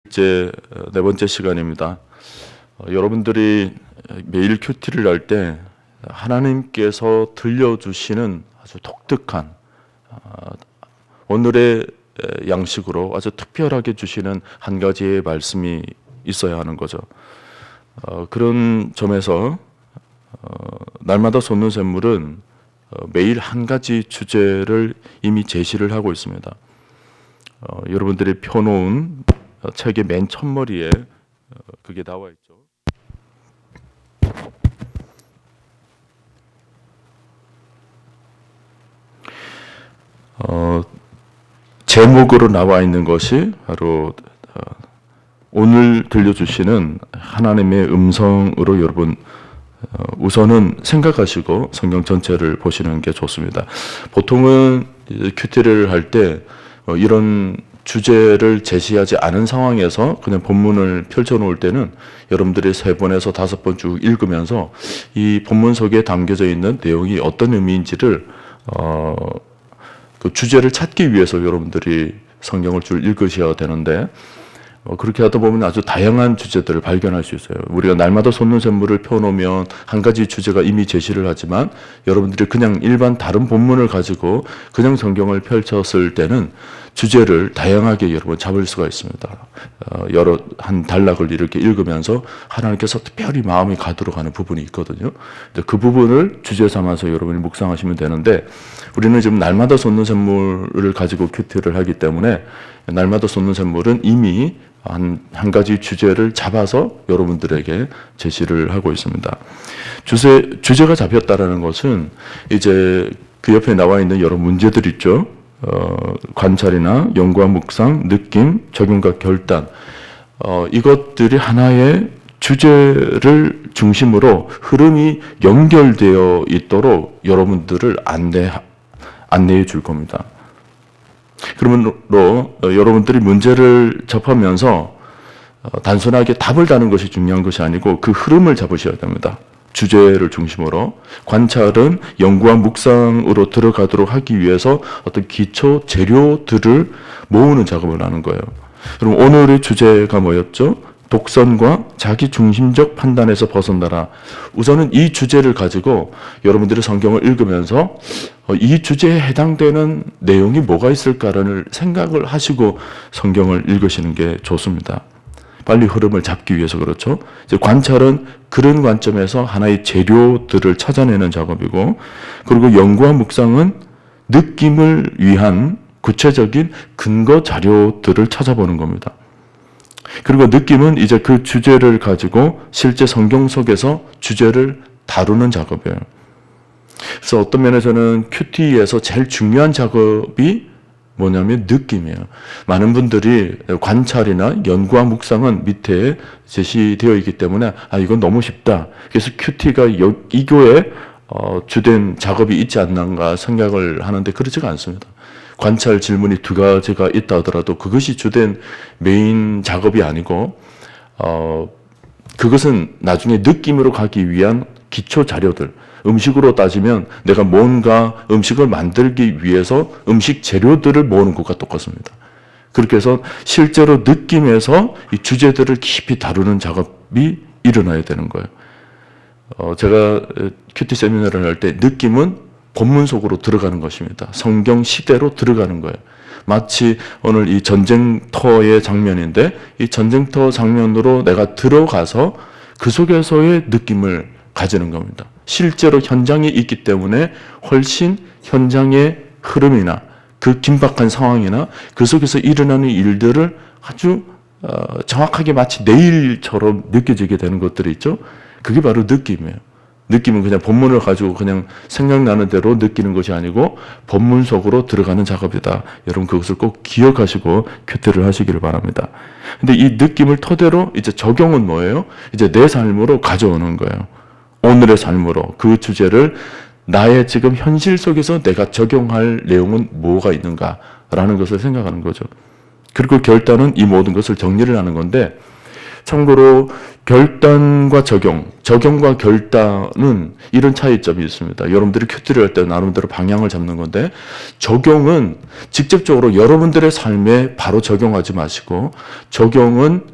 이제 네 번째 시간입니다. 여러분들이 매일 큐티를 할 때 하나님께서 들려주시는 아주 독특한 오늘의 양식으로 아주 특별하게 주시는 한 가지의 말씀이 있어야 하는 거죠. 그런 점에서 날마다 솟는 샘물은 매일 한 가지 주제를 이미 제시를 하고 있습니다. 여러분들이 펴놓은 책의 맨 첫머리에 그게 나와 있죠. 제목으로 나와 있는 것이 바로 오늘 들려주시는 하나님의 음성으로 여러분 우선은 생각하시고 성경 전체를 보시는 게 좋습니다. 보통은 큐티를 할 때 이런 주제를 제시하지 않은 상황에서 그냥 본문을 펼쳐놓을 때는 여러분들이 3번에서 5번 쭉 읽으면서 이 본문 속에 담겨져 있는 내용이 어떤 의미인지를 그 주제를 찾기 위해서 여러분들이 성경을 쭉 읽으셔야 되는데 그렇게 하다 보면 아주 다양한 주제들을 발견할 수 있어요. 우리가 날마다 솟는 샘물을 펴놓으면 한 가지 주제가 이미 제시를 하지만 여러분들이 그냥 일반 다른 본문을 가지고 그냥 성경을 펼쳤을 때는 주제를 다양하게 여러분 잡을 수가 있습니다. 여러 한 단락을 이렇게 읽으면서 하나님께서 특별히 마음이 가도록 하는 부분이 있거든요. 그 부분을 주제 삼아서 여러분이 묵상하시면 되는데 우리는 지금 날마다 솟는 샘물을 가지고 큐티를 하기 때문에 날마다 솟는 샘물은 이미 한 가지 주제를 잡아서 여러분들에게 제시를 하고 있습니다. 주제가 잡혔다라는 것은 이제 그 옆에 나와 있는 여러 문제들 있죠. 관찰이나 연구와 묵상, 느낌, 적용과 결단. 이것들이 하나의 주제를 중심으로 흐름이 연결되어 있도록 여러분들을 안내해 줄 겁니다. 그러므로 여러분들이 문제를 접하면서 단순하게 답을 다는 것이 중요한 것이 아니고 그 흐름을 잡으셔야 됩니다. 주제를 중심으로 관찰은 연구와 묵상으로 들어가도록 하기 위해서 어떤 기초 재료들을 모으는 작업을 하는 거예요. 그럼 오늘의 주제가 뭐였죠? 독선과 자기중심적 판단에서 벗어나라. 우선은 이 주제를 가지고 여러분들이 성경을 읽으면서 이 주제에 해당되는 내용이 뭐가 있을까를 생각을 하시고 성경을 읽으시는 게 좋습니다. 빨리 흐름을 잡기 위해서 그렇죠. 이제 관찰은 그런 관점에서 하나의 재료들을 찾아내는 작업이고, 그리고 연구와 묵상은 느낌을 위한 구체적인 근거 자료들을 찾아보는 겁니다. 그리고 느낌은 이제 그 주제를 가지고 실제 성경 속에서 주제를 다루는 작업이에요. 그래서 어떤 면에서는 큐티에서 제일 중요한 작업이 뭐냐면 느낌이에요. 많은 분들이 관찰이나 연구와 묵상은 밑에 제시되어 있기 때문에 이건 너무 쉽다. 그래서 큐티가 이 교에 주된 작업이 있지 않는가 생각을 하는데 그렇지가 않습니다. 관찰 질문이 2가지가 있다 하더라도 그것이 주된 메인 작업이 아니고 그것은 나중에 느낌으로 가기 위한 기초 자료들, 음식으로 따지면 내가 뭔가 음식을 만들기 위해서 음식 재료들을 모으는 것과 똑같습니다. 그렇게 해서 실제로 느낌에서 이 주제들을 깊이 다루는 작업이 일어나야 되는 거예요. 제가 큐티 세미나를 할 때 느낌은 본문 속으로 들어가는 것입니다. 성경 시대로 들어가는 거예요. 마치 오늘 이 전쟁터의 장면인데 이 전쟁터 장면으로 내가 들어가서 그 속에서의 느낌을 가지는 겁니다. 실제로 현장에 있기 때문에 훨씬 현장의 흐름이나 그 긴박한 상황이나 그 속에서 일어나는 일들을 아주 정확하게 마치 내일처럼 느껴지게 되는 것들이 있죠. 그게 바로 느낌이에요. 느낌은 그냥 본문을 가지고 그냥 생각나는 대로 느끼는 것이 아니고 본문 속으로 들어가는 작업이다. 여러분 그것을 꼭 기억하시고 큐티를 하시기를 바랍니다. 근데 이 느낌을 토대로 이제 적용은 뭐예요? 이제 내 삶으로 가져오는 거예요. 오늘의 삶으로 그 주제를 나의 지금 현실 속에서 내가 적용할 내용은 뭐가 있는가라는 것을 생각하는 거죠. 그리고 결단은 이 모든 것을 정리를 하는 건데 참고로 결단과 적용과 결단은 이런 차이점이 있습니다. 여러분들이 큐티를 할 때 나름대로 방향을 잡는 건데, 적용은 직접적으로 여러분들의 삶에 바로 적용하지 마시고, 적용은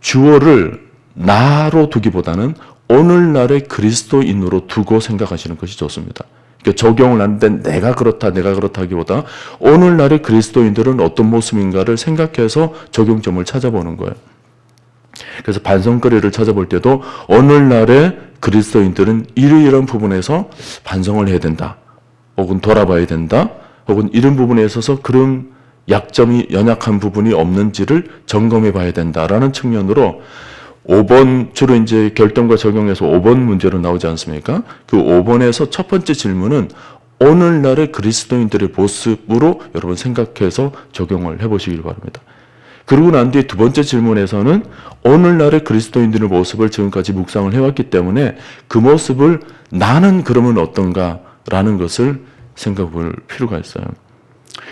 주어를 나로 두기보다는 오늘날의 그리스도인으로 두고 생각하시는 것이 좋습니다. 그러니까 적용을 하는데 내가 그렇다 하기보다 오늘날의 그리스도인들은 어떤 모습인가를 생각해서 적용점을 찾아보는 거예요. 그래서 반성거리를 찾아볼 때도 오늘날의 그리스도인들은 이러이러한 부분에서 반성을 해야 된다, 혹은 돌아봐야 된다, 혹은 이런 부분에 있어서 그런 약점이 연약한 부분이 없는지를 점검해 봐야 된다라는 측면으로 5번, 주로 이제 결정과 적용에서 5번 문제로 나오지 않습니까? 그 5번에서 첫 번째 질문은 오늘날의 그리스도인들의 모습으로 여러분 생각해서 적용을 해보시길 바랍니다. 그러고 난 뒤에 두 번째 질문에서는 오늘날의 그리스도인들의 모습을 지금까지 묵상을 해왔기 때문에 그 모습을 나는 그러면 어떤가라는 것을 생각해 볼 필요가 있어요.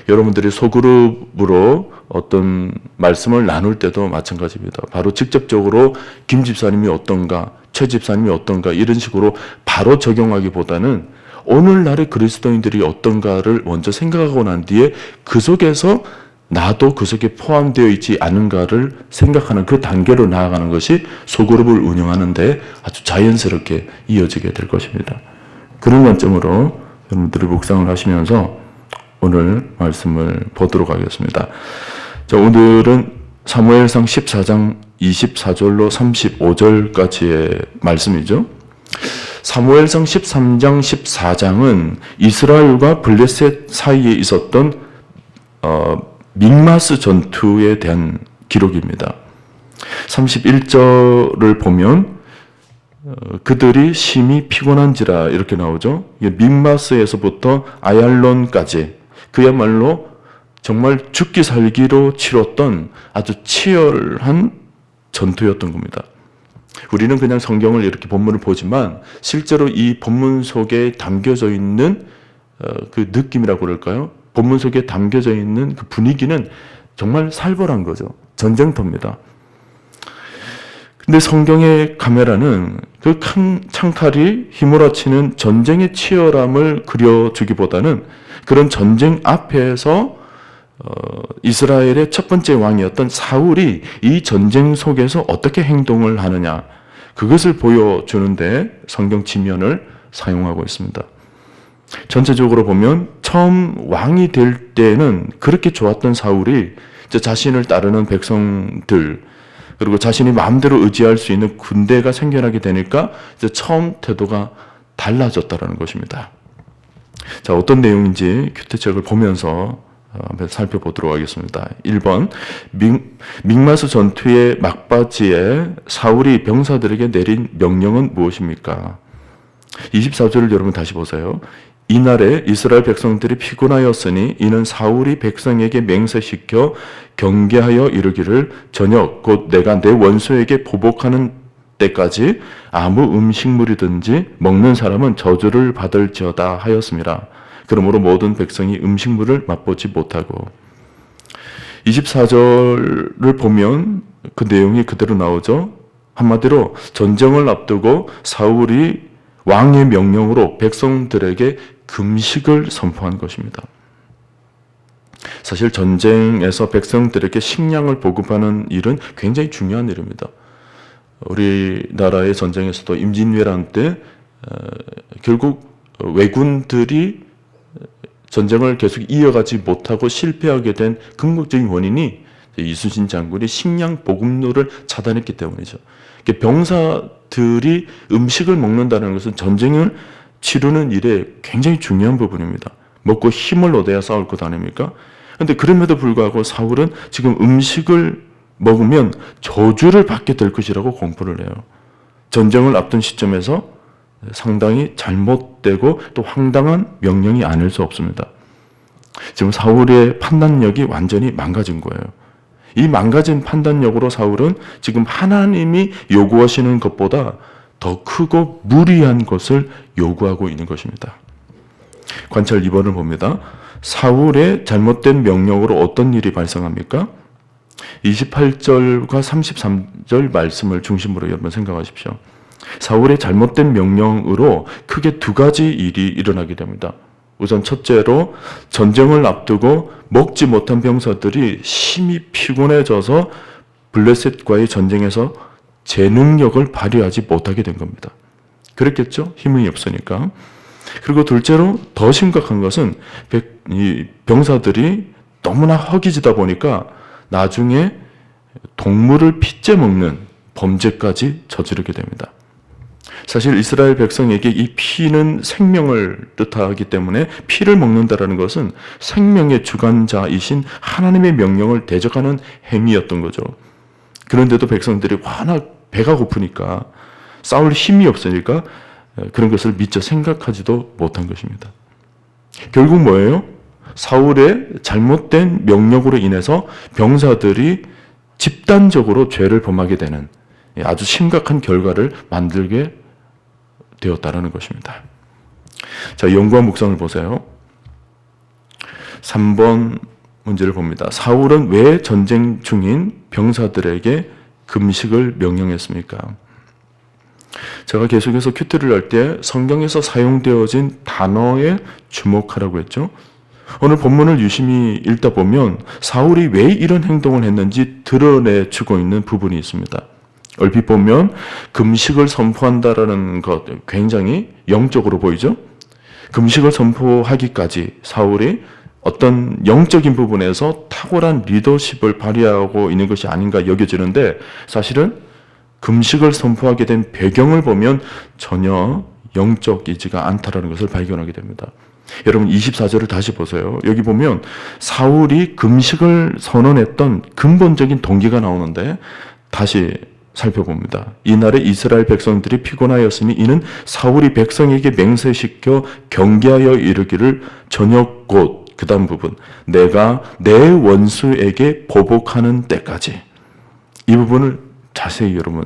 여러분들이 소그룹으로 어떤 말씀을 나눌 때도 마찬가지입니다. 바로 직접적으로 김 집사님이 어떤가, 최 집사님이 어떤가 이런 식으로 바로 적용하기보다는 오늘날의 그리스도인들이 어떤가를 먼저 생각하고 난 뒤에 그 속에서 나도 그 속에 포함되어 있지 않은가를 생각하는 그 단계로 나아가는 것이 소그룹을 운영하는데 아주 자연스럽게 이어지게 될 것입니다. 그런 관점으로 여러분들이 묵상을 하시면서 오늘 말씀을 보도록 하겠습니다. 자, 오늘은 사무엘상 14장 24절로 35절까지의 말씀이죠. 사무엘상 13장 14장은 이스라엘과 블레셋 사이에 있었던 믹마스 전투에 대한 기록입니다. 31절을 보면 그들이 심히 피곤한지라 이렇게 나오죠. 믹마스에서부터 아얄론까지 그야말로 정말 죽기 살기로 치렀던 아주 치열한 전투였던 겁니다. 우리는 그냥 성경을 이렇게 본문을 보지만 실제로 이 본문 속에 담겨져 있는 그 느낌이라고 그럴까요? 본문 속에 담겨져 있는 그 분위기는 정말 살벌한 거죠. 전쟁터입니다. 근데 성경의 카메라는 그 큰 창칼이 휘몰아치는 전쟁의 치열함을 그려주기보다는 그런 전쟁 앞에서 이스라엘의 첫 번째 왕이었던 사울이 이 전쟁 속에서 어떻게 행동을 하느냐, 그것을 보여주는데 성경 지면을 사용하고 있습니다. 전체적으로 보면 처음 왕이 될 때는 그렇게 좋았던 사울이 이제 자신을 따르는 백성들, 그리고 자신이 마음대로 의지할 수 있는 군대가 생겨나게 되니까 이제 처음 태도가 달라졌다는 것입니다. 자, 어떤 내용인지 큐티책을 보면서 한번 살펴보도록 하겠습니다. 1번, 믹마스 전투의 막바지에 사울이 병사들에게 내린 명령은 무엇입니까? 24절을 여러분 다시 보세요. 이날에 이스라엘 백성들이 피곤하였으니 이는 사울이 백성에게 맹세시켜 경계하여 이르기를 저녁 곧 내가 내 원수에게 보복하는 때까지 아무 음식물이든지 먹는 사람은 저주를 받을지어다 하였습니다. 그러므로 모든 백성이 음식물을 맛보지 못하고 24절을 보면 그 내용이 그대로 나오죠. 한마디로 전쟁을 앞두고 사울이 왕의 명령으로 백성들에게 금식을 선포한 것입니다. 사실 전쟁에서 백성들에게 식량을 보급하는 일은 굉장히 중요한 일입니다. 우리나라의 전쟁에서도 임진왜란 때 결국 왜군들이 전쟁을 계속 이어가지 못하고 실패하게 된 궁극적인 원인이 이순신 장군이 식량 보급로를 차단했기 때문이죠. 병사들이 음식을 먹는다는 것은 전쟁을 치르는 일에 굉장히 중요한 부분입니다. 먹고 힘을 얻어야 싸울 것 아닙니까? 그런데 그럼에도 불구하고 사울은 지금 음식을 먹으면 저주를 받게 될 것이라고 공포를 해요. 전쟁을 앞둔 시점에서 상당히 잘못되고 또 황당한 명령이 아닐 수 없습니다. 지금 사울의 판단력이 완전히 망가진 거예요. 이 망가진 판단력으로 사울은 지금 하나님이 요구하시는 것보다 더 크고 무리한 것을 요구하고 있는 것입니다. 관찰 2번을 봅니다. 사울의 잘못된 명령으로 어떤 일이 발생합니까? 28절과 33절 말씀을 중심으로 여러분 생각하십시오. 사울의 잘못된 명령으로 크게 두 가지 일이 일어나게 됩니다. 우선 첫째로 전쟁을 앞두고 먹지 못한 병사들이 심히 피곤해져서 블레셋과의 전쟁에서 제 능력을 발휘하지 못하게 된 겁니다. 그랬겠죠? 힘이 없으니까. 그리고 둘째로 더 심각한 것은 이 병사들이 너무나 허기지다 보니까 나중에 동물을 핏째 먹는 범죄까지 저지르게 됩니다. 사실 이스라엘 백성에게 이 피는 생명을 뜻하기 때문에 피를 먹는다라는 것은 생명의 주관자이신 하나님의 명령을 대적하는 행위였던 거죠. 그런데도 백성들이 워낙 배가 고프니까 싸울 힘이 없으니까 그런 것을 미처 생각하지도 못한 것입니다. 결국 뭐예요? 사울의 잘못된 명령으로 인해서 병사들이 집단적으로 죄를 범하게 되는 아주 심각한 결과를 만들게 되었다는 것입니다. 자, 연구와 묵상을 보세요. 3번 문제를 봅니다. 사울은 왜 전쟁 중인 병사들에게 금식을 명령했습니까? 제가 계속해서 큐티를 할 때 성경에서 사용되어진 단어에 주목하라고 했죠. 오늘 본문을 유심히 읽다 보면 사울이 왜 이런 행동을 했는지 드러내주고 있는 부분이 있습니다. 얼핏 보면 금식을 선포한다라는 것 굉장히 영적으로 보이죠? 금식을 선포하기까지 사울이 어떤 영적인 부분에서 탁월한 리더십을 발휘하고 있는 것이 아닌가 여겨지는데 사실은 금식을 선포하게 된 배경을 보면 전혀 영적이지가 않다라는 것을 발견하게 됩니다. 여러분 24절을 다시 보세요. 여기 보면 사울이 금식을 선언했던 근본적인 동기가 나오는데 다시 살펴봅니다. 이날에 이스라엘 백성들이 피곤하였으니 이는 사울이 백성에게 맹세시켜 경계하여 이르기를 저녁 곧 그 다음 부분 내가 내 원수에게 보복하는 때까지 이 부분을 자세히 여러분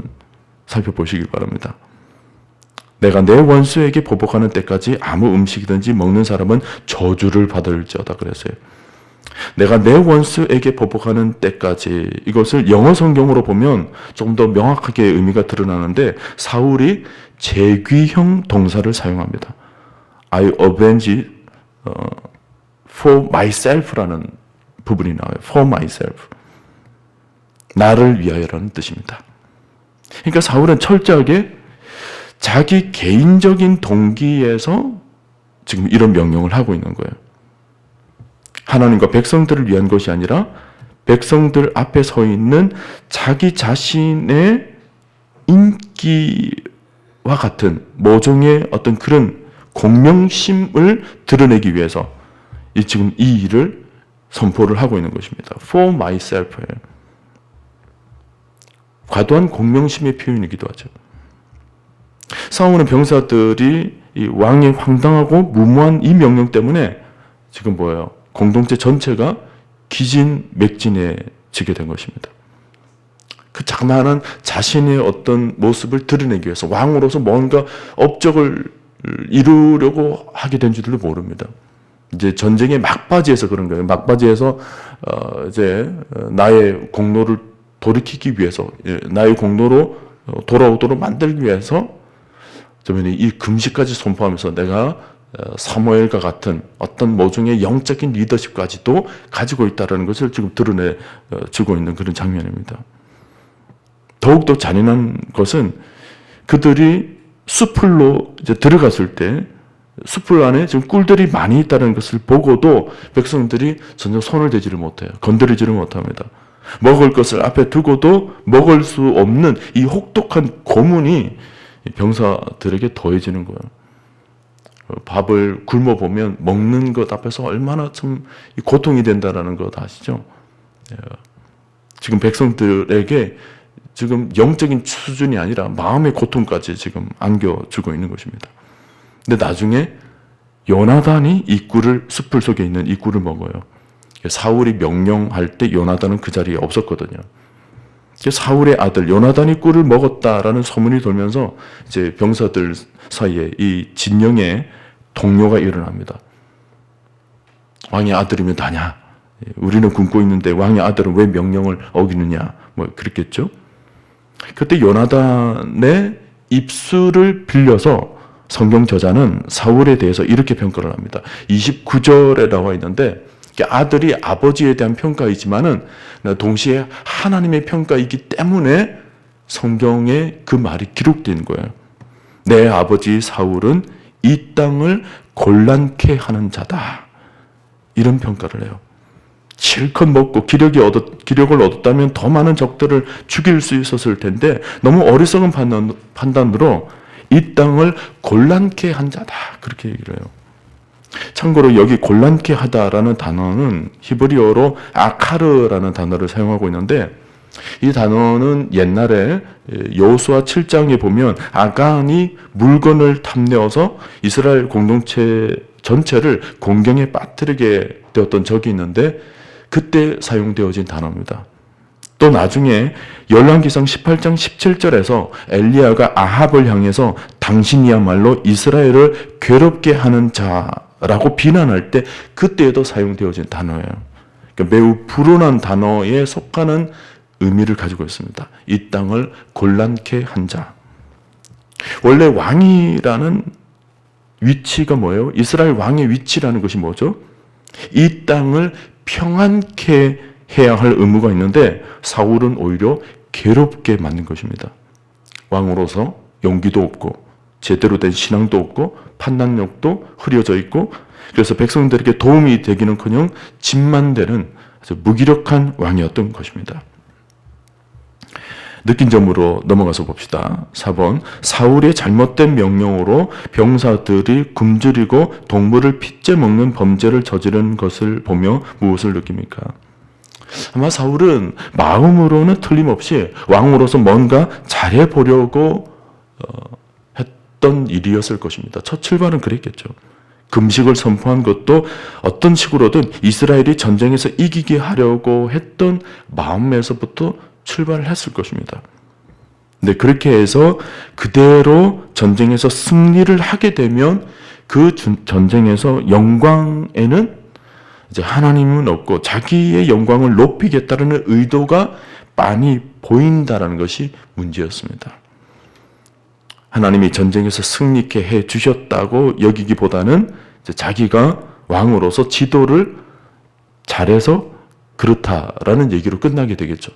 살펴보시길 바랍니다. 내가 내 원수에게 보복하는 때까지 아무 음식이든지 먹는 사람은 저주를 받을지어다 그랬어요. 내가 내 원수에게 보복하는 때까지 이것을 영어 성경으로 보면 좀 더 명확하게 의미가 드러나는데 사울이 재귀형 동사를 사용합니다. I avenge for myself라는 부분이 나와요. for myself. 나를 위하여라는 뜻입니다. 그러니까 사울은 철저하게 자기 개인적인 동기에서 지금 이런 명령을 하고 있는 거예요. 하나님과 백성들을 위한 것이 아니라 백성들 앞에 서 있는 자기 자신의 인기와 같은 모종의 어떤 그런 공명심을 드러내기 위해서 지금 이 일을 선포를 하고 있는 것입니다. For myself예요. 과도한 공명심의 표현이기도 하죠. 싸우는 병사들이 이 왕의 황당하고 무모한 이 명령 때문에 지금 뭐예요? 공동체 전체가 기진맥진해지게 된 것입니다. 그 자그마한 자신의 어떤 모습을 드러내기 위해서 왕으로서 뭔가 업적을 이루려고 하게 된 줄도 모릅니다. 이제 전쟁의 막바지에서 그런 거예요. 막바지에서 이제 나의 공로를 돌이키기 위해서, 나의 공로로 돌아오도록 만들기 위해서 이 금식까지 선포하면서 내가 사무엘과 같은 어떤 모종의 영적인 리더십까지도 가지고 있다는 것을 지금 드러내주고 있는 그런 장면입니다. 더욱더 잔인한 것은 그들이 숲으로 이제 들어갔을 때 숲을 안에 지금 꿀들이 많이 있다는 것을 보고도 백성들이 전혀 손을 대지를 못해요. 건드리지를 못합니다. 먹을 것을 앞에 두고도 먹을 수 없는 이 혹독한 고문이 병사들에게 더해지는 거예요. 밥을 굶어보면 먹는 것 앞에서 얼마나 참 고통이 된다는 것 아시죠? 지금 백성들에게 지금 영적인 수준이 아니라 마음의 고통까지 지금 안겨주고 있는 것입니다. 근데 나중에 요나단이 이 꿀을, 숯불 속에 있는 이 꿀을 먹어요. 사울이 명령할 때 요나단은 그 자리에 없었거든요. 사울의 아들 요나단이 꿀을 먹었다라는 소문이 돌면서 이제 병사들 사이에 이 진영의 동요가 일어납니다. 왕의 아들이면 다냐? 우리는 굶고 있는데 왕의 아들은 왜 명령을 어기느냐, 뭐 그랬겠죠. 그때 요나단의 입술을 빌려서 성경 저자는 사울에 대해서 이렇게 평가를 합니다. 29절에 나와 있는데, 아들이 아버지에 대한 평가이지만은 동시에 하나님의 평가이기 때문에 성경에 그 말이 기록된 거예요. 내 아버지 사울은 이 땅을 곤란케 하는 자다, 이런 평가를 해요. 실컷 먹고 기력을 얻었다면 더 많은 적들을 죽일 수 있었을 텐데 너무 어리석은 판단으로 이 땅을 곤란케 한 자다, 그렇게 얘기를 해요. 참고로 여기 곤란케 하다라는 단어는 히브리어로 아카르라는 단어를 사용하고 있는데, 이 단어는 옛날에 여호수아 7장에 보면 아간이 물건을 탐내어서 이스라엘 공동체 전체를 공경에 빠뜨리게 되었던 적이 있는데, 그때 사용되어진 단어입니다. 또 나중에 열왕기상 18장 17절에서 엘리야가 아합을 향해서 당신이야말로 이스라엘을 괴롭게 하는 자라고 비난할 때 그때에도 사용되어진 단어예요. 그러니까 매우 불온한 단어에 속하는 의미를 가지고 있습니다. 이 땅을 곤란케 한 자. 원래 왕이라는 위치가 뭐예요? 이스라엘 왕의 위치라는 것이 뭐죠? 이 땅을 평안케 해야 할 의무가 있는데 사울은 오히려 괴롭게 만든 것입니다. 왕으로서 용기도 없고 제대로 된 신앙도 없고 판단력도 흐려져 있고, 그래서 백성들에게 도움이 되기는커녕 짐만 되는 아주 무기력한 왕이었던 것입니다. 느낀 점으로 넘어가서 봅시다. 4번, 사울의 잘못된 명령으로 병사들이 굶주리고 동물을 핏째 먹는 범죄를 저지른 것을 보며 무엇을 느낍니까? 아마 사울은 마음으로는 틀림없이 왕으로서 뭔가 잘해보려고 했던 일이었을 것입니다. 첫 출발은 그랬겠죠. 금식을 선포한 것도 어떤 식으로든 이스라엘이 전쟁에서 이기게 하려고 했던 마음에서부터 출발을 했을 것입니다. 근데 그렇게 해서 그대로 전쟁에서 승리를 하게 되면 그 전쟁에서 영광에는 이제 하나님은 없고 자기의 영광을 높이겠다는 의도가 많이 보인다라는 것이 문제였습니다. 하나님이 전쟁에서 승리케 해 주셨다고 여기기보다는 이제 자기가 왕으로서 지도를 잘해서 그렇다라는 얘기로 끝나게 되겠죠.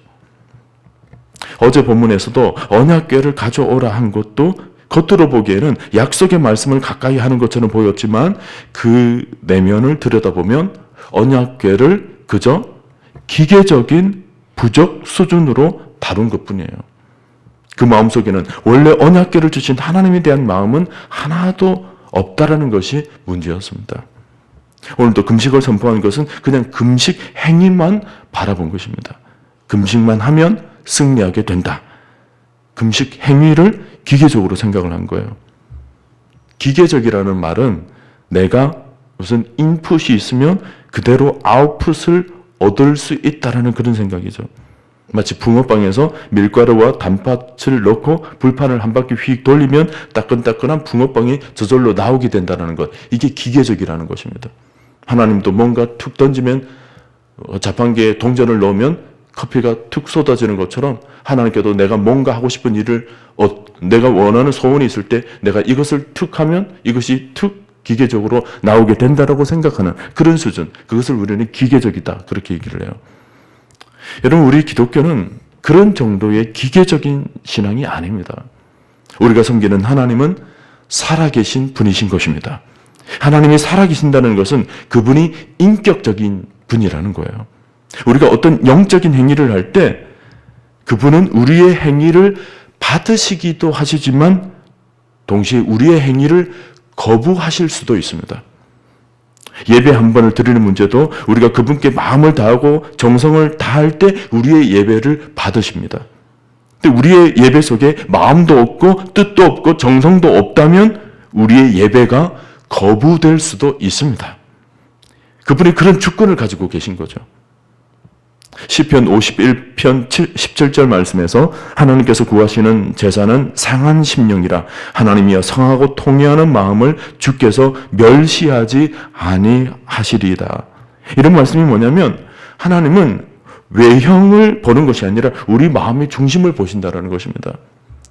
어제 본문에서도 언약궤를 가져오라 한 것도 겉으로 보기에는 약속의 말씀을 가까이 하는 것처럼 보였지만 그 내면을 들여다보면 언약궤를 그저 기계적인 부적 수준으로 다룬 것뿐이에요. 그 마음속에는 원래 언약궤를 주신 하나님에 대한 마음은 하나도 없다라는 것이 문제였습니다. 오늘도 금식을 선포한 것은 그냥 금식 행위만 바라본 것입니다. 금식만 하면 승리하게 된다. 금식 행위를 기계적으로 생각을 한 거예요. 기계적이라는 말은 내가 무슨 인풋이 있으면 그대로 아웃풋을 얻을 수 있다라는 그런 생각이죠. 마치 붕어빵에서 밀가루와 단팥을 넣고 불판을 한 바퀴 휙 돌리면 따끈따끈한 붕어빵이 저절로 나오게 된다는 것. 이게 기계적이라는 것입니다. 하나님도 뭔가 툭 던지면 자판기에 동전을 넣으면 커피가 툭 쏟아지는 것처럼 하나님께도 내가 뭔가 하고 싶은 일을 내가 원하는 소원이 있을 때 내가 이것을 툭 하면 이것이 툭 기계적으로 나오게 된다라고 생각하는 그런 수준. 그것을 우리는 기계적이다, 그렇게 얘기를 해요. 여러분, 우리 기독교는 그런 정도의 기계적인 신앙이 아닙니다. 우리가 섬기는 하나님은 살아계신 분이신 것입니다. 하나님이 살아계신다는 것은 그분이 인격적인 분이라는 거예요. 우리가 어떤 영적인 행위를 할 때 그분은 우리의 행위를 받으시기도 하시지만 동시에 우리의 행위를 거부하실 수도 있습니다. 예배 한 번을 드리는 문제도 우리가 그분께 마음을 다하고 정성을 다할 때 우리의 예배를 받으십니다. 근데 우리의 예배 속에 마음도 없고 뜻도 없고 정성도 없다면 우리의 예배가 거부될 수도 있습니다. 그분이 그런 주권을 가지고 계신 거죠. 시편 51편 17절 말씀에서 하나님께서 구하시는 제사는 상한 심령이라 하나님이여 성하고 통회하는 마음을 주께서 멸시하지 아니하시리이다. 이런 말씀이 뭐냐면 하나님은 외형을 보는 것이 아니라 우리 마음의 중심을 보신다라는 것입니다.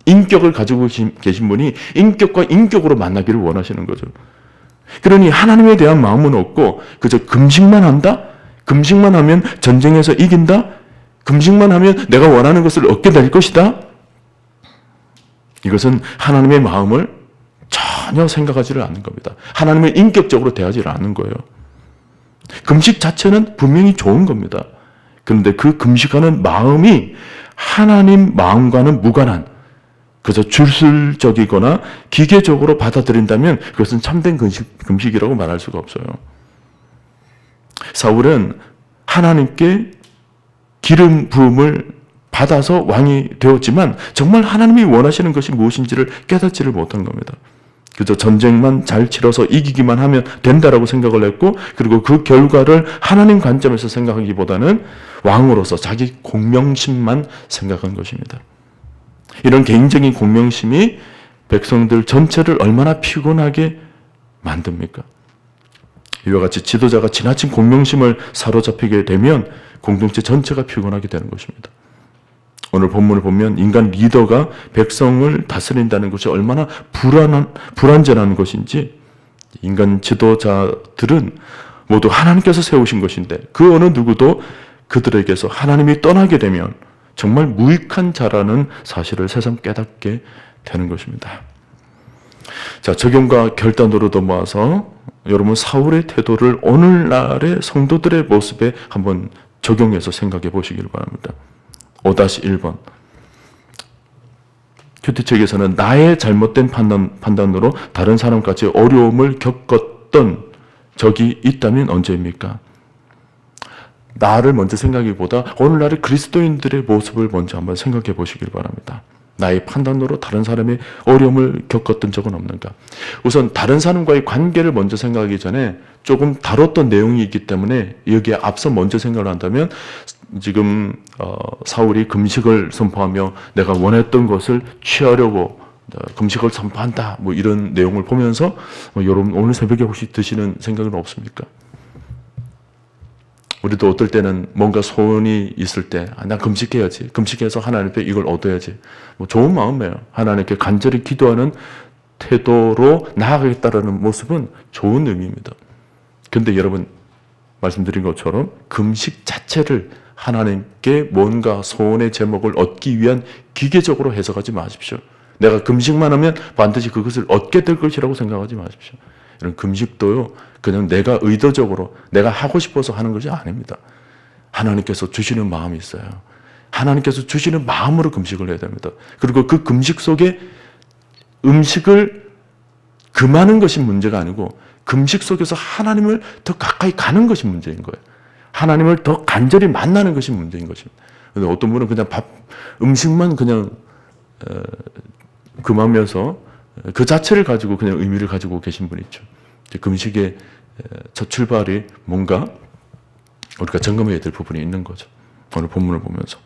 인격을 가지고 계신 분이 인격과 인격으로 만나기를 원하시는 거죠. 그러니 하나님에 대한 마음은 없고 그저 금식만 한다? 금식만 하면 전쟁에서 이긴다? 금식만 하면 내가 원하는 것을 얻게 될 것이다? 이것은 하나님의 마음을 전혀 생각하지를 않는 겁니다. 하나님을 인격적으로 대하지를 않는 거예요. 금식 자체는 분명히 좋은 겁니다. 그런데 그 금식하는 마음이 하나님 마음과는 무관한, 그저 주술적이거나 기계적으로 받아들인다면 그것은 참된 금식이라고 말할 수가 없어요. 사울은 하나님께 기름 부음을 받아서 왕이 되었지만 정말 하나님이 원하시는 것이 무엇인지를 깨닫지를 못한 겁니다. 그저 전쟁만 잘 치러서 이기기만 하면 된다라고 생각을 했고, 그리고 그 결과를 하나님 관점에서 생각하기보다는 왕으로서 자기 공명심만 생각한 것입니다. 이런 개인적인 공명심이 백성들 전체를 얼마나 피곤하게 만듭니까? 이와 같이 지도자가 지나친 공명심을 사로잡히게 되면 공동체 전체가 피곤하게 되는 것입니다. 오늘 본문을 보면 인간 리더가 백성을 다스린다는 것이 얼마나 불완전한 것인지, 인간 지도자들은 모두 하나님께서 세우신 것인데 그 어느 누구도 그들에게서 하나님이 떠나게 되면 정말 무익한 자라는 사실을 새삼 깨닫게 되는 것입니다. 자, 적용과 결단으로 넘어와서 여러분 사울의 태도를 오늘날의 성도들의 모습에 한번 적용해서 생각해 보시길 바랍니다. 5-1번. 큐티책에서는 나의 잘못된 판단으로 다른 사람까지 어려움을 겪었던 적이 있다면 언제입니까? 나를 먼저 생각하기보다 오늘날의 그리스도인들의 모습을 먼저 한번 생각해 보시길 바랍니다. 나의 판단으로 다른 사람의 어려움을 겪었던 적은 없는가? 우선 다른 사람과의 관계를 먼저 생각하기 전에 조금 다뤘던 내용이 있기 때문에 여기에 앞서 먼저 생각을 한다면, 지금 사울이 금식을 선포하며 내가 원했던 것을 취하려고 금식을 선포한다, 뭐 이런 내용을 보면서 여러분 오늘 새벽에 혹시 드시는 생각은 없습니까? 우리도 어떨 때는 뭔가 소원이 있을 때, 나 금식해야지. 금식해서 하나님께 이걸 얻어야지. 뭐 좋은 마음이에요. 하나님께 간절히 기도하는 태도로 나아가겠다라는 모습은 좋은 의미입니다. 그런데 여러분, 말씀드린 것처럼 금식 자체를 하나님께 뭔가 소원의 제목을 얻기 위한 기계적으로 해석하지 마십시오. 내가 금식만 하면 반드시 그것을 얻게 될 것이라고 생각하지 마십시오. 이런 금식도요, 그냥 내가 의도적으로 내가 하고 싶어서 하는 것이 아닙니다. 하나님께서 주시는 마음이 있어요. 하나님께서 주시는 마음으로 금식을 해야 됩니다. 그리고 그 금식 속에 음식을 금하는 것이 문제가 아니고 금식 속에서 하나님을 더 가까이 가는 것이 문제인 거예요. 하나님을 더 간절히 만나는 것이 문제인 것입니다. 근데 어떤 분은 그냥 음식만 그냥 금하면서 그 자체를 가지고 그냥 의미를 가지고 계신 분이 있죠. 금식의 첫 출발이 뭔가 우리가 점검해야 될 부분이 있는 거죠. 오늘 본문을 보면서.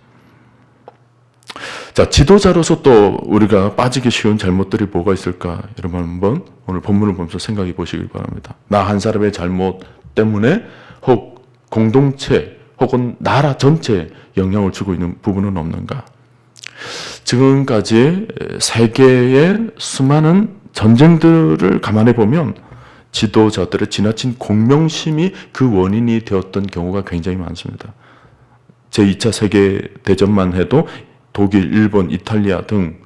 자, 지도자로서 또 우리가 빠지기 쉬운 잘못들이 뭐가 있을까? 여러분 한번 오늘 본문을 보면서 생각해 보시길 바랍니다. 나 한 사람의 잘못 때문에 혹 공동체 혹은 나라 전체에 영향을 주고 있는 부분은 없는가? 지금까지 세계의 수많은 전쟁들을 감안해 보면 지도자들의 지나친 공명심이 그 원인이 되었던 경우가 굉장히 많습니다. 제2차 세계대전만 해도 독일, 일본, 이탈리아 등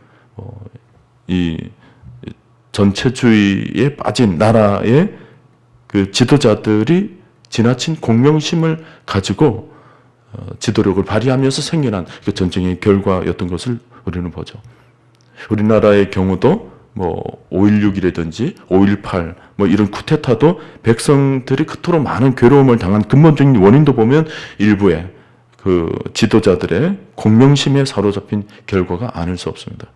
이 전체주의에 빠진 나라의 그 지도자들이 지나친 공명심을 가지고 지도력을 발휘하면서 생겨난 그 전쟁의 결과였던 것을 우리는 보죠. 우리나라의 경우도 5.16이라든지 5.18 이런 쿠데타도 백성들이 그토록 많은 괴로움을 당한 근본적인 원인도 보면 일부의 그 지도자들의 공명심에 사로잡힌 결과가 아닐 수 없습니다.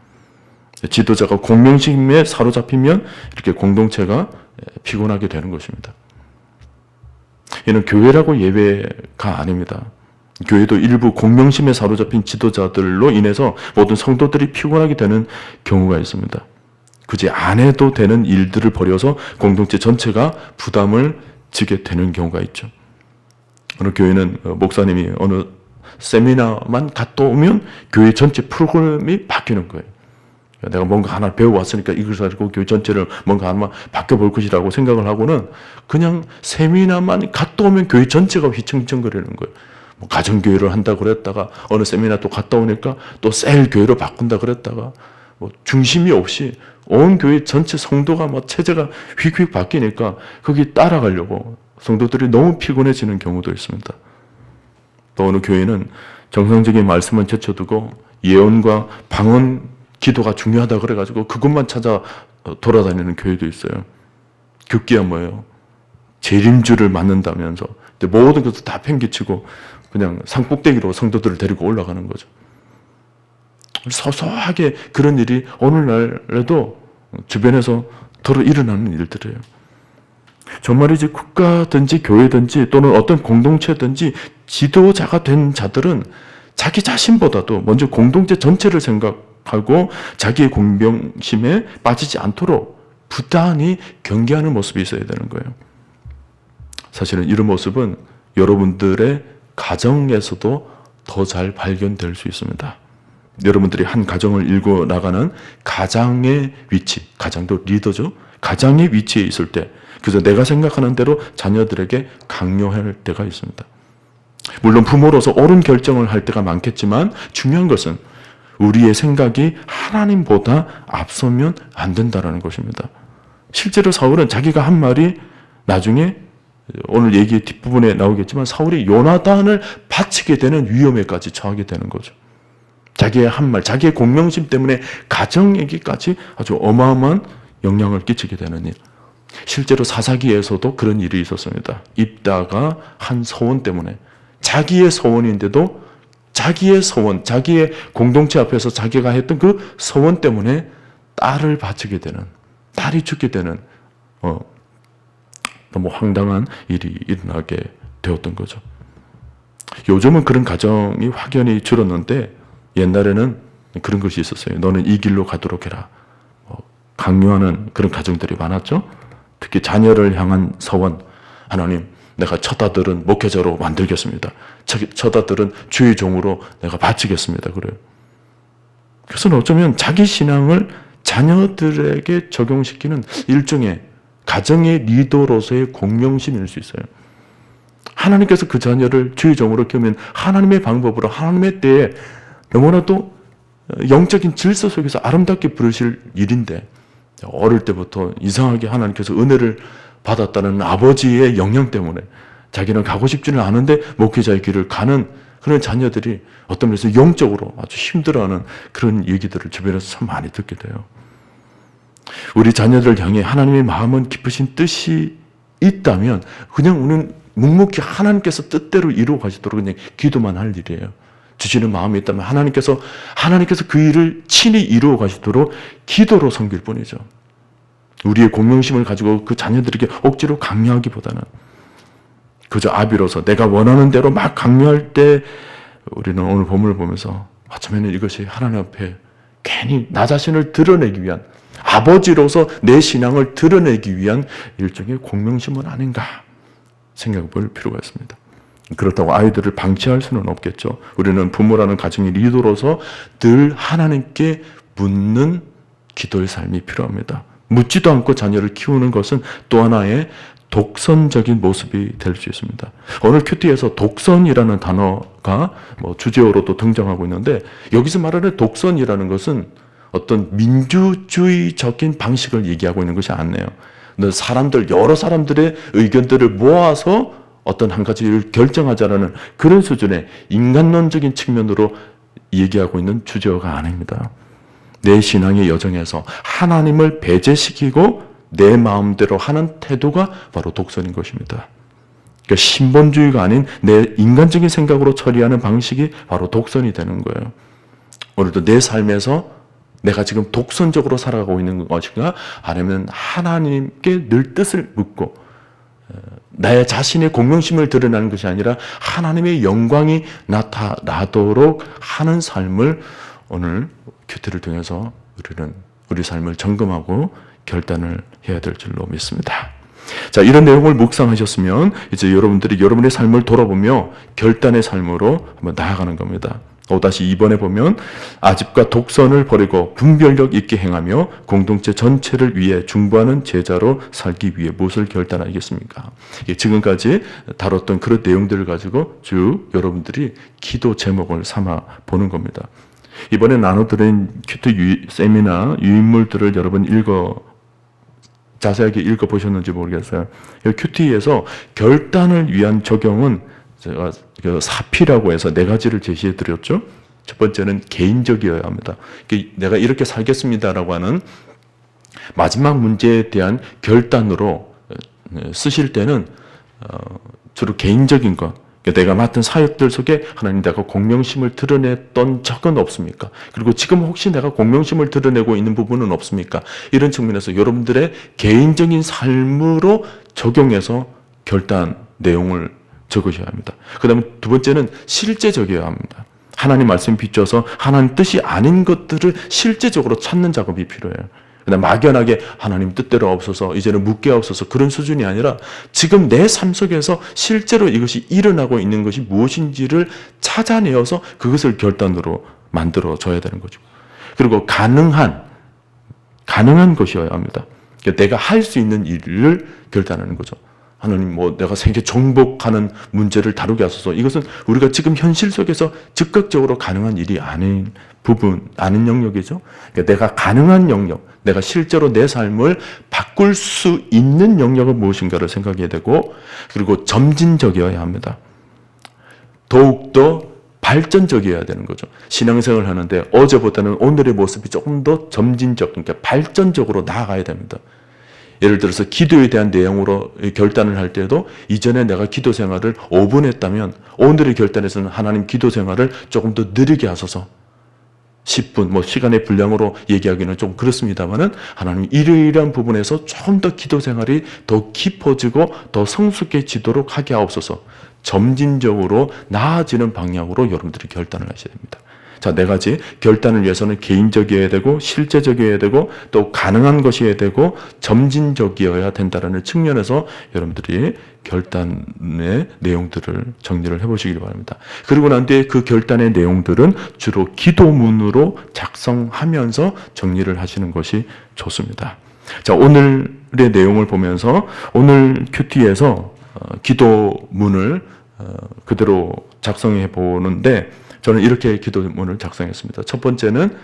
지도자가 공명심에 사로잡히면 이렇게 공동체가 피곤하게 되는 것입니다. 이는 교회라고 예외가 아닙니다. 교회도 일부 공명심에 사로잡힌 지도자들로 인해서 모든 성도들이 피곤하게 되는 경우가 있습니다. 굳이 안 해도 되는 일들을 벌여서 공동체 전체가 부담을 지게 되는 경우가 있죠. 어느 교회는 목사님이 어느 세미나만 갔다 오면 교회 전체 프로그램이 바뀌는 거예요. 내가 뭔가 하나 배워왔으니까 이것을 가지고 교회 전체를 뭔가 하나 바뀌어볼 것이라고 생각을 하고는 그냥 세미나만 갔다 오면 교회 전체가 휘청휘청거리는 거예요. 뭐 가정교회를 한다 그랬다가 어느 세미나 또 갔다 오니까 또 셀 교회로 바꾼다 그랬다가 뭐 중심이 없이 온 교회 전체 성도가 막 체제가 휙휙 바뀌니까 거기 따라가려고 성도들이 너무 피곤해지는 경우도 있습니다. 또 어느 교회는 정상적인 말씀은 제쳐두고 예언과 방언 기도가 중요하다 그래가지고 그것만 찾아 돌아다니는 교회도 있어요. 급기야 뭐예요? 재림주를 맞는다면서 모든 것을 다 팽개치고 그냥 산꼭대기로 성도들을 데리고 올라가는 거죠. 소소하게 그런 일이 오늘날에도 주변에서 더러 일어나는 일들이에요. 정말이지 국가든지 교회든지 또는 어떤 공동체든지 지도자가 된 자들은 자기 자신보다도 먼저 공동체 전체를 생각하고 자기의 공병심에 빠지지 않도록 부단히 경계하는 모습이 있어야 되는 거예요. 사실은 이런 모습은 여러분들의 가정에서도 더 잘 발견될 수 있습니다. 여러분들이 한 가정을 일궈 나가는 가장의 위치, 가장도 리더죠. 가장의 위치에 있을 때, 그래서 내가 생각하는 대로 자녀들에게 강요할 때가 있습니다. 물론 부모로서 옳은 결정을 할 때가 많겠지만 중요한 것은 우리의 생각이 하나님보다 앞서면 안 된다는 것입니다. 실제로 사울은 자기가 한 말이 나중에 오늘 얘기의 뒷부분에 나오겠지만 사울이 요나단을 바치게 되는 위험에까지 처하게 되는 거죠. 자기의 한 말, 자기의 공명심 때문에 가정에게까지 아주 어마어마한 영향을 끼치게 되는 일. 실제로 사사기에서도 그런 일이 있었습니다. 입다가 한 소원 때문에 자기의 소원인데도 자기의 소원, 자기의 공동체 앞에서 자기가 했던 그 소원 때문에 딸을 바치게 되는, 딸이 죽게 되는 너무 황당한 일이 일어나게 되었던 거죠. 요즘은 그런 가정이 확연히 줄었는데 옛날에는 그런 것이 있었어요. 너는 이 길로 가도록 해라. 강요하는 그런 가정들이 많았죠. 특히 자녀를 향한 서원. 하나님, 내가 첫 아들은 목회자로 만들겠습니다. 첫 아들은 주의 종으로 내가 바치겠습니다. 그래요. 그래서 어쩌면 자기 신앙을 자녀들에게 적용시키는 일종의 가정의 리더로서의 공명심일 수 있어요. 하나님께서 그 자녀를 주의 종으로 키우면 하나님의 방법으로 하나님의 때에 너무나도 영적인 질서 속에서 아름답게 부르실 일인데 어릴 때부터 이상하게 하나님께서 은혜를 받았다는 아버지의 영향 때문에 자기는 가고 싶지는 않은데 목회자의 길을 가는 그런 자녀들이 어떤 면에서 영적으로 아주 힘들어하는 그런 얘기들을 주변에서 참 많이 듣게 돼요. 우리 자녀들을 향해 하나님의 마음은 깊으신 뜻이 있다면 그냥 우리는 묵묵히 하나님께서 뜻대로 이루어 가시도록 그냥 기도만 할 일이에요. 주시는 마음이 있다면 하나님께서 그 일을 친히 이루어 가시도록 기도로 섬길 뿐이죠. 우리의 공명심을 가지고 그 자녀들에게 억지로 강요하기보다는 그저 아비로서 내가 원하는 대로 막 강요할 때 우리는 오늘 본문을 보면서 어쩌면 이것이 하나님 앞에 괜히 나 자신을 드러내기 위한 아버지로서 내 신앙을 드러내기 위한 일종의 공명심은 아닌가 생각해 볼 필요가 있습니다. 그렇다고 아이들을 방치할 수는 없겠죠. 우리는 부모라는 가정의 리더로서 늘 하나님께 묻는 기도의 삶이 필요합니다. 묻지도 않고 자녀를 키우는 것은 또 하나의 독선적인 모습이 될 수 있습니다. 오늘 큐티에서 독선이라는 단어가 주제어로도 등장하고 있는데 여기서 말하는 독선이라는 것은 어떤 민주주의적인 방식을 얘기하고 있는 것이 아니에요. 여러 사람들의 의견들을 모아서 어떤 한 가지를 결정하자라는 그런 수준의 인간론적인 측면으로 얘기하고 있는 주제어가 아닙니다. 내 신앙의 여정에서 하나님을 배제시키고 내 마음대로 하는 태도가 바로 독선인 것입니다. 그러니까 신본주의가 아닌 내 인간적인 생각으로 처리하는 방식이 바로 독선이 되는 거예요. 오늘도 내 삶에서 내가 지금 독선적으로 살아가고 있는 것인가 아니면 하나님께 늘 뜻을 묻고 나의 자신의 공명심을 드러내는 것이 아니라 하나님의 영광이 나타나도록 하는 삶을 오늘 큐티를 통해서 우리는 우리 삶을 점검하고 결단을 해야 될 줄로 믿습니다. 자, 이런 내용을 묵상하셨으면 이제 여러분들이 여러분의 삶을 돌아보며 결단의 삶으로 한번 나아가는 겁니다. 5-2번에 보면 아집과 독선을 버리고 분별력 있게 행하며 공동체 전체를 위해 중보하는 제자로 살기 위해 무엇을 결단하겠습니까? 지금까지 다뤘던 그런 내용들을 가지고 쭉 여러분들이 기도 제목을 삼아 보는 겁니다. 이번에 나눠드린 큐티 세미나 유인물들을 여러분 자세하게 읽어보셨는지 모르겠어요. 큐티에서 결단을 위한 적용은 제가 4P라고 해서 4가지를 제시해 드렸죠. 첫 번째는 개인적이어야 합니다. 내가 이렇게 살겠습니다라고 하는 마지막 문제에 대한 결단으로 쓰실 때는 주로 개인적인 것, 내가 맡은 사역들 속에 하나님 내가 공명심을 드러냈던 적은 없습니까? 그리고 지금 혹시 내가 공명심을 드러내고 있는 부분은 없습니까? 이런 측면에서 여러분들의 개인적인 삶으로 적용해서 결단 내용을 적으셔야 합니다. 그 다음에 두 번째는 실제적이어야 합니다. 하나님 말씀 비춰서 하나님 뜻이 아닌 것들을 실제적으로 찾는 작업이 필요해요. 그다음 막연하게 하나님 뜻대로 없어서 이제는 묻게 없어서 그런 수준이 아니라 지금 내 삶 속에서 실제로 이것이 일어나고 있는 것이 무엇인지를 찾아내어서 그것을 결단으로 만들어줘야 되는 거죠. 그리고 가능한 것이어야 합니다. 그러니까 내가 할 수 있는 일을 결단하는 거죠. 하나님 내가 세계 정복하는 문제를 다루게 하소서. 이것은 우리가 지금 현실 속에서 즉각적으로 가능한 일이 아닌 영역이죠. 그러니까 내가 가능한 영역, 내가 실제로 내 삶을 바꿀 수 있는 영역은 무엇인가를 생각해야 되고, 그리고 점진적이어야 합니다. 더욱더 발전적이어야 되는 거죠. 신앙생활을 하는데 어제보다는 오늘의 모습이 조금 더 점진적, 그러니까 발전적으로 나아가야 됩니다. 예를 들어서 기도에 대한 내용으로 결단을 할 때도 이전에 내가 기도 생활을 5분 했다면 오늘의 결단에서는 하나님 기도 생활을 조금 더 느리게 하소서. 10분, 시간의 분량으로 얘기하기는 좀 그렇습니다만은 하나님 이러이러한 부분에서 조금 더 기도 생활이 더 깊어지고 더 성숙해지도록 하게 하옵소서. 점진적으로 나아지는 방향으로 여러분들이 결단을 하셔야 됩니다. 자, 4가지 결단을 위해서는 개인적이어야 되고 실제적이어야 되고 또 가능한 것이어야 되고 점진적이어야 된다는 측면에서 여러분들이 결단의 내용들을 정리를 해보시길 바랍니다. 그리고 난 뒤에 그 결단의 내용들은 주로 기도문으로 작성하면서 정리를 하시는 것이 좋습니다. 자, 오늘의 내용을 보면서 오늘 큐티에서 기도문을 그대로 작성해 보는데 저는 이렇게 기도문을 작성했습니다. 첫 번째는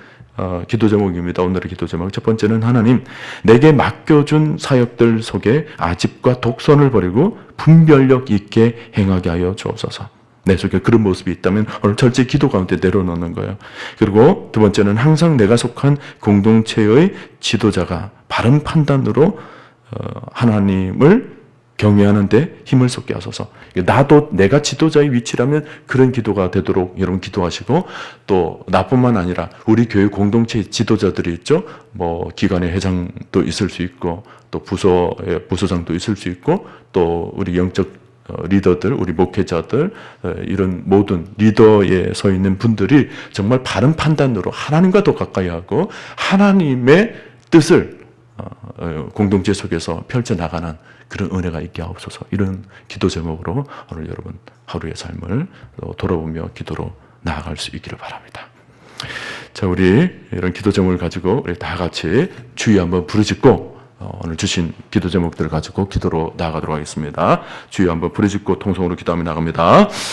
기도 제목입니다. 오늘의 기도 제목. 첫 번째는 하나님, 내게 맡겨준 사역들 속에 아집과 독선을 버리고 분별력 있게 행하게 하여 주옵소서. 내 속에 그런 모습이 있다면 오늘 철저히 기도 가운데 내려놓는 거예요. 그리고 두 번째는 항상 내가 속한 공동체의 지도자가 바른 판단으로 하나님을 경외하는데 힘을 쏟게 하소서. 나도 내가 지도자의 위치라면 그런 기도가 되도록 여러분 기도하시고, 또 나뿐만 아니라 우리 교회 공동체 지도자들이 있죠. 기관의 회장도 있을 수 있고, 또 부서의 부서장도 있을 수 있고, 또 우리 영적 리더들, 우리 목회자들, 이런 모든 리더에 서 있는 분들이 정말 바른 판단으로 하나님과 더 가까이 하고 하나님의 뜻을 공동체 속에서 펼쳐나가는 그런 은혜가 있게 하옵소서. 이런 기도 제목으로 오늘 여러분 하루의 삶을 돌아보며 기도로 나아갈 수 있기를 바랍니다. 자, 우리 이런 기도 제목을 가지고 우리 다 같이 주의 한번 부르짖고 오늘 주신 기도 제목들을 가지고 기도로 나아가도록 하겠습니다. 주의 한번 부르짖고 통성으로 기도하며 나갑니다.